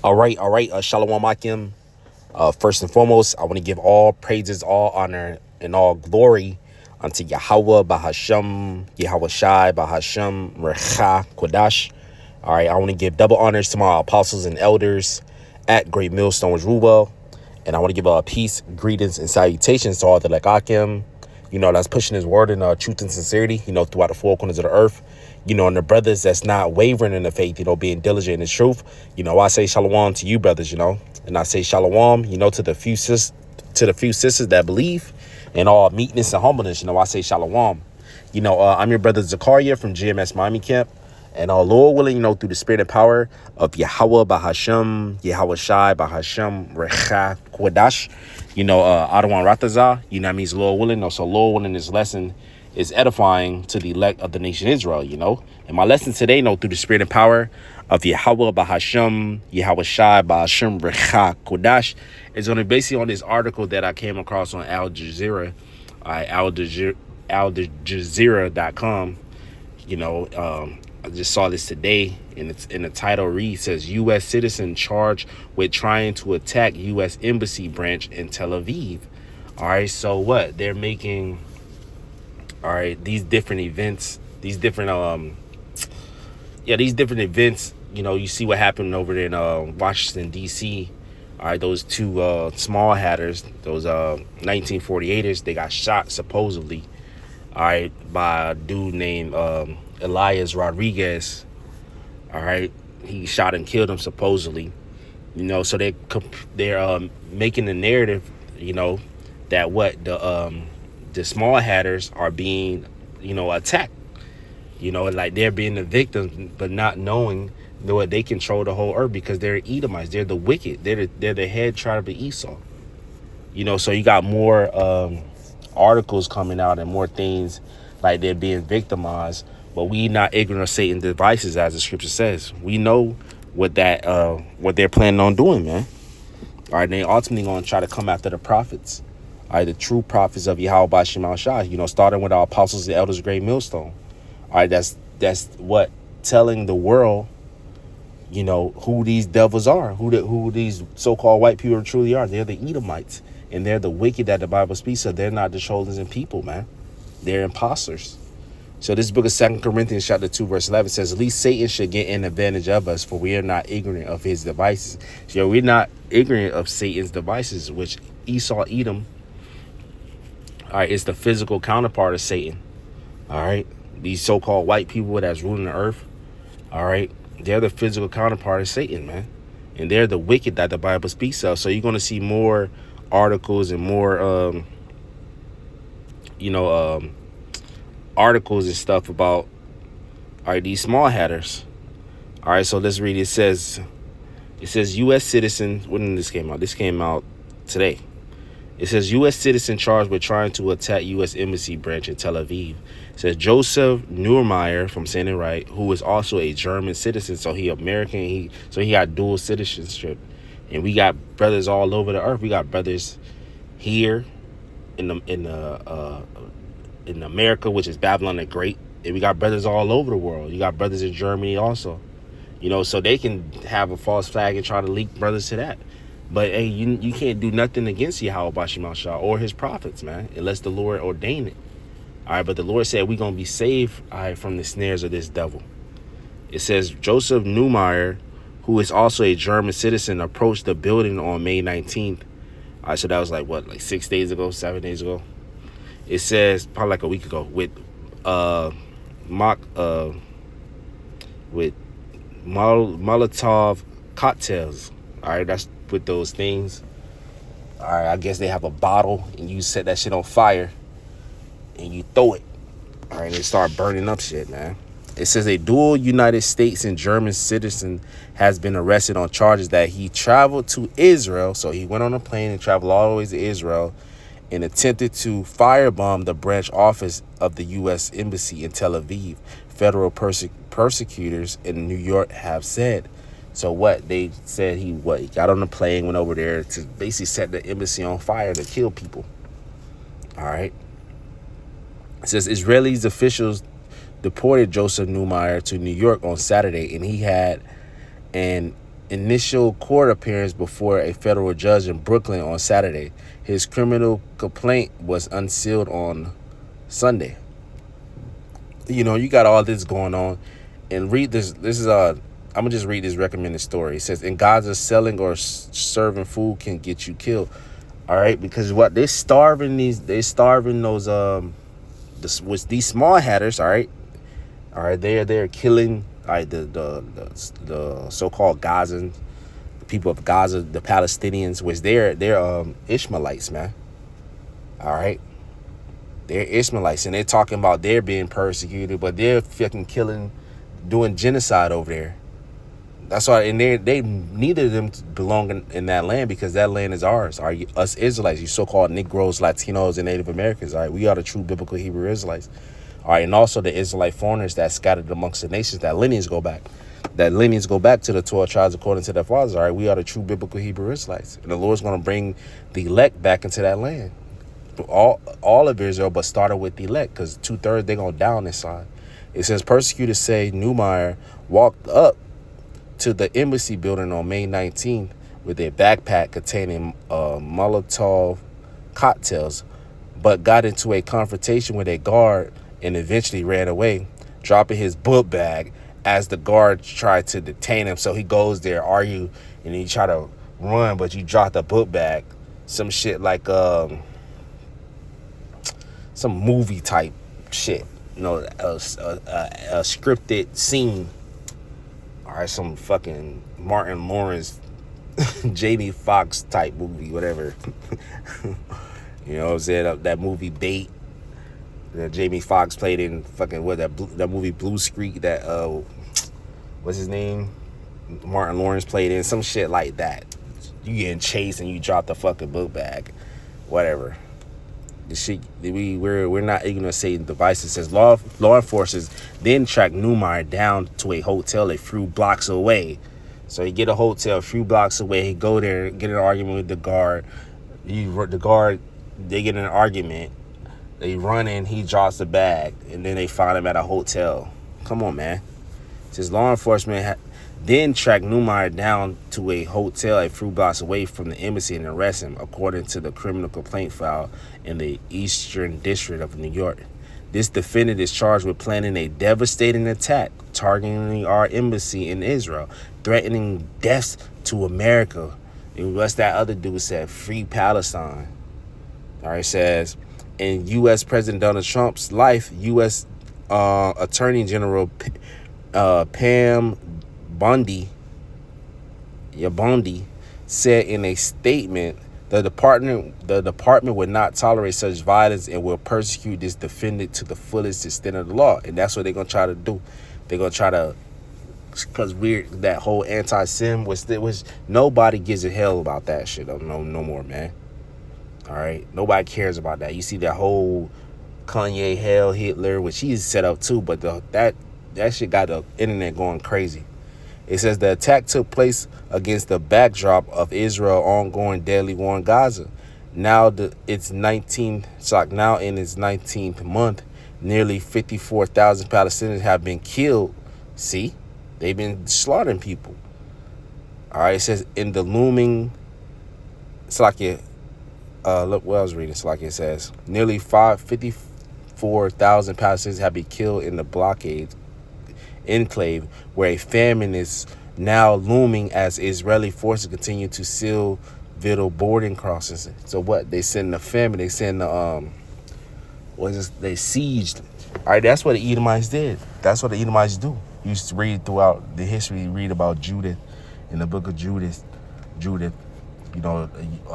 All right. Shalom Akim. First and foremost, I want to give all praises, all honor, and all glory unto Yahweh Bahashem, Yahweh Shai Bahashem, Recha Kodash. All right, I want to give double honors to my apostles and elders at Great Millstones Ruwell. And I want to give peace, greetings, and salutations to all the Lekakim, that's pushing his word in truth and sincerity, throughout the four corners of the earth, and the brothers that's not wavering in the faith, being diligent in the truth. I say shalom to you brothers, and I say shalom, to the few sisters that believe in all meekness and humbleness. I say shalom. I'm your brother Zakaria from GMS Miami Camp. And Lord willing, through the spirit and power of Yahweh Bahashem, Yahweh Shai Bahashem, Recha Kodash, Adawan Ratazah, that means Lord willing. So Lord willing, this lesson is edifying to the elect of the nation Israel, And my lesson today, through the spirit and power of Yahweh Bahashem, Yahweh Shai Bahashem, Recha Kodash, is going to be basically on this article that I came across on Al Jazeera, AlJazeera.com, I just saw this today, and it's in the title reads, says U.S. citizen charged with trying to attack U.S. embassy branch in Tel Aviv. All right, so what they're making, all right, these different events, these different events. You see what happened over there in Washington D.C. All right, those two small hatters, those 1948ers, they got shot supposedly, all right, by a dude named Elias Rodriguez. All right, he shot and killed him supposedly. So they're making the narrative, that what the small hatters are being, attacked. Like they're being the victims, but not knowing that they control the whole earth because they're Edomites. They're the wicked. They're the head tribe of Esau. So you got more articles coming out and more things like they're being victimized. But we not ignorant of Satan's devices, as the scripture says. We know what they're planning on doing, man. All right, they ultimately going to try to come after the prophets. All right, the true prophets of Yahweh Bashim Shai, starting with our apostles and elders of Great Millstone. All right, that's what telling the world, who these devils are, who these so-called white people truly are. They're the Edomites, and they're the wicked that the Bible speaks of. They're not the chosen people, man. They're imposters. So this book of 2 Corinthians chapter 2, verse 11 says, at least Satan should get an advantage of us, for we are not ignorant of his devices. So we're not ignorant of Satan's devices, which Esau, Edom, all right, is the physical counterpart of Satan. All right, these so-called white people that's ruling the earth, all right, they're the physical counterpart of Satan, man. And they're the wicked that the Bible speaks of. So you're going to see more articles and more, articles and stuff about, all right, these small hatters. All right, so let's read. It says U.S. citizen. When this came out? This came out today. It says U.S. citizen charged with trying to attack U.S. embassy branch in Tel Aviv. It says Joseph Neumeier, from saying it right, who is also a German citizen, so he American. He got dual citizenship, and we got brothers all over the earth. We got brothers here in America, which is Babylon the Great, and we got brothers all over the world. You got brothers in Germany also, so they can have a false flag and try to leak brothers to that. But hey, you can't do nothing against Yahweh Bashim Shah or his prophets, man, unless the Lord ordained it. All right, but the Lord said we're gonna be saved, all right, from the snares of this devil. It says Joseph Neumeier, who is also a German citizen, approached the building on May 19th. All right, so that was like 6 days ago, 7 days ago. It says probably like a week ago with Molotov cocktails. All right, that's with those things. All right, I guess they have a bottle and you set that shit on fire and you throw it. All right, they start burning up shit, man. It says a dual United States and German citizen has been arrested on charges that he traveled to Israel. So he went on a plane and traveled all the way to Israel and attempted to firebomb the branch office of the U.S. Embassy in Tel Aviv. Federal persecutors in New York have said. So what? They said he got on the plane, went over there to basically set the embassy on fire to kill people. All right. It says Israeli officials deported Joseph Neumeier to New York on Saturday, and he had an initial court appearance before a federal judge in Brooklyn on Saturday. His criminal complaint was unsealed on Sunday. You know, you got all this going on. And read this. This is I'm gonna just read this recommended story. It says, in Gaza, selling or serving food can get you killed. All right, because what they're starving those with these small hatters. All right, they're killing the so-called Gazans, the people of Gaza, the Palestinians, which they're Ishmaelites, man. All right, they're Ishmaelites, and they're talking about they're being persecuted, but they're fucking killing, doing genocide over there. That's why, and they neither of them belong in that land, because that land is ours. Us Israelites, you so-called Negroes, Latinos, and Native Americans. All right, we are the true biblical Hebrew Israelites. All right, and also the Israelite foreigners that scattered amongst the nations. That lineage go back to the 12 tribes according to their fathers. All right, we are the true biblical Hebrew Israelites, and the Lord's going to bring the elect back into that land. All of Israel, but started with the elect, because 2/3 they're going to die on this side. It says prosecutors say Neumeyer walked up to the embassy building on May 19th with a backpack containing Molotov cocktails, but got into a confrontation with a guard and eventually ran away, dropping his book bag as the guard tried to detain him. So he goes there, argue, and you try to run, but you drop the book bag. Some shit like some movie type shit, you know, a scripted scene. All right, some fucking Martin Lawrence, Jamie Foxx type movie, whatever. You know what I'm saying? That movie Bait that Jamie Foxx played in, fucking that movie Blue Streak that what's his name? Martin Lawrence played in, some shit like that. You getting chased and you drop the fucking book bag, whatever. The shit we're not ignorant of Satan's devices. Says law enforcement then tracked Neumeyer down to a hotel a few blocks away. So he get a hotel a few blocks away. He go there, get in an argument with the guard. They get in an argument. They run in. He drops the bag, and then they find him at a hotel. Come on, man. It says law enforcement then tracked Neumeyer down to a hotel a few blocks away from the embassy and arrest him, according to the criminal complaint file in the Eastern District of New York. This defendant is charged with planning a devastating attack targeting our embassy in Israel, threatening deaths to America. And what's that other dude said? Free Palestine. All right, says, in U.S. President Donald Trump's life, U.S. Attorney General Pam Bondi said in a statement, the department would not tolerate such violence and will persecute this defendant to the fullest extent of the law. And that's what they're gonna try to do. They're gonna try to, because that whole anti-Sem was nobody gives a hell about that shit. No more, man. All right, nobody cares about that. You see that whole Kanye Hell Hitler, which he's set up too, but that shit got the internet going crazy. It says the attack took place against the backdrop of Israel's ongoing deadly war in Gaza. Now in its 19th month, nearly 54,000 Palestinians have been killed. See, they've been slaughtering people. All right, it says in the looming, look what I was reading. It says nearly 54,000 Palestinians have been killed in the blockade enclave, where a famine is now looming as Israeli forces continue to seal vital boarding crossings. So what? They send the famine. They send the they sieged. All right, that's what the Edomites did. That's what the Edomites do. You used to read throughout the history. You read about Judith in the book of Judith. You know,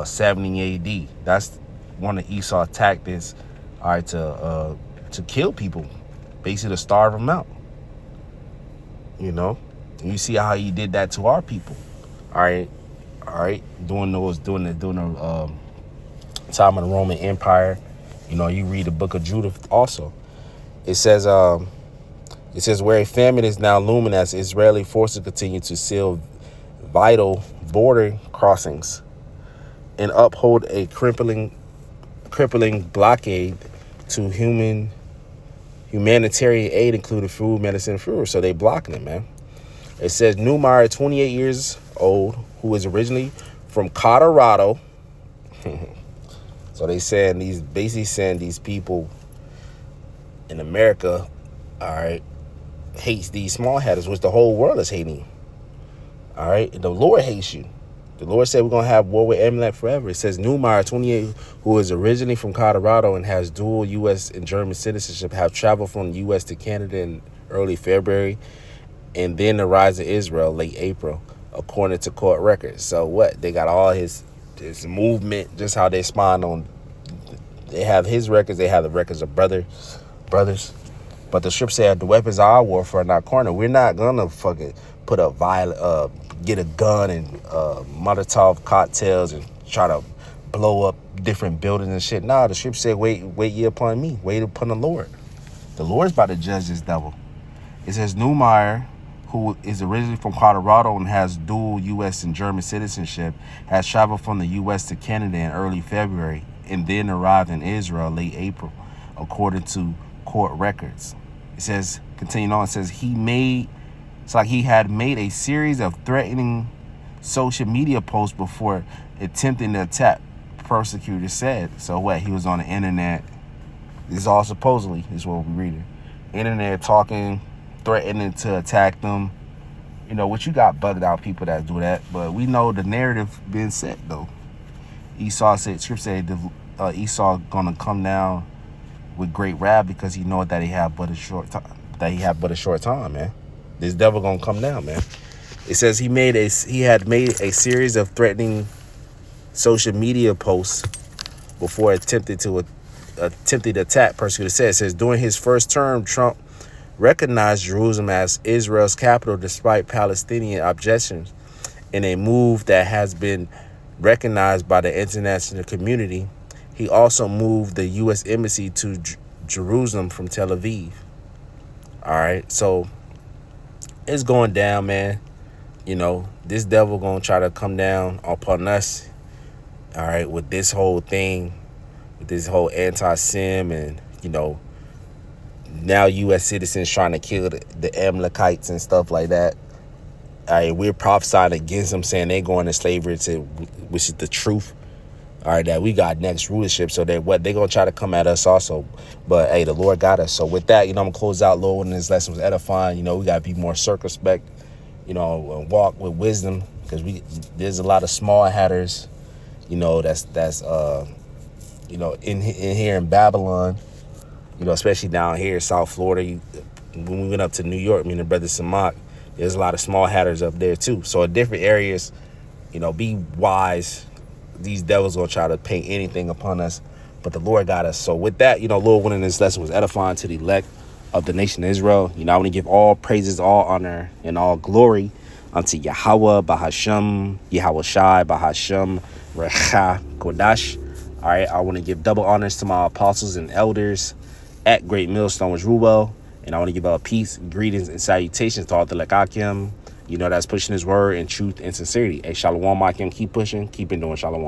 70 AD. That's one of Esau's tactics. All right, to kill people, basically to starve them out. You know, and you see how he did that to our people. All right, during the time of the Roman Empire. You know, you read the book of Judith also. It says where a famine is now looming as Israeli forces continue to seal vital border crossings and uphold a crippling blockade to humanitarian aid, including food, medicine, and fuel. So they blocking it, man. It says Neumeyer, 28 years old, who is originally from Colorado. So they saying these people in America, all right, hates these small hatters, which the whole world is hating. All right, the Lord hates you. The Lord said we're going to have war with Amalek forever. It says Newmeyer, 28, who is originally from Colorado and has dual U.S. and German citizenship, have traveled from the U.S. to Canada in early February and then the rise of Israel late April, according to court records. So what? They got all his movement, just how they spawn on. They have his records. They have the records of brothers. But the scripture said the weapons of our warfare are not carnal. We're not going to fucking put up get a gun and Molotov cocktails and try to blow up different buildings and shit. Nah, the scripture said, wait ye upon me. Wait upon the Lord. The Lord's about to judge this devil. It says Newmeyer, who is originally from Colorado and has dual U.S. and German citizenship, has traveled from the U.S. to Canada in early February and then arrived in Israel late April, according to court records. It says, continuing on, it says it's like he had made a series of threatening social media posts before attempting to attack, prosecutors said. So what? He was on the internet. This is all supposedly, is what we're reading. Internet talking, threatening to attack them. You know, what you got bugged out people that do that. But we know the narrative being set, though. Esau said, scripture said, Esau gonna come down with great wrath because he know that he had but a short time, man. This devil gonna come down, man. It says he had made a series of threatening social media posts before attempted to attack, persecutor said. It says during his first term, Trump recognized Jerusalem as Israel's capital despite Palestinian objections, in a move that has been recognized by the international community. He also moved the U.S. embassy to Jerusalem from Tel Aviv. All right, so it's going down, man. You know, this devil gonna try to come down upon us, all right, with this whole thing, with this whole anti-Sim and, you know, now U.S. citizens trying to kill the Amalekites and stuff like that. All right, we're prophesying against them, saying they're going to slavery, which is the truth. All right, that we got next rulership, so they're going to try to come at us also. But, hey, the Lord got us. So with that, you know, I'm going to close out, Lord, when this lesson was edifying. You know, we got to be more circumspect, you know, and walk with wisdom, because there's a lot of small hatters, you know, that's you know, in here in Babylon, you know, especially down here in South Florida. When we went up to New York, me and the brother Samak, there's a lot of small hatters up there, too. So in different areas, you know, be wise. These devils gonna try to paint anything upon us, but the Lord got us. So with that, you know, Lord, winning this lesson was edifying to the elect of the nation of Israel. You know, I want to give all praises, all honor, and all glory unto Yahweh, Bahashem, Yahweh Shai, Bahashem, Recha, Kodash. All right, I want to give double honors to my apostles and elders at Great Millstone, which Ruel. And I want to give peace, greetings, and salutations to all the Lekakim, you know, that's pushing his word in truth and sincerity. Hey, Shalom, Akim, keep pushing, keep doing Shalom.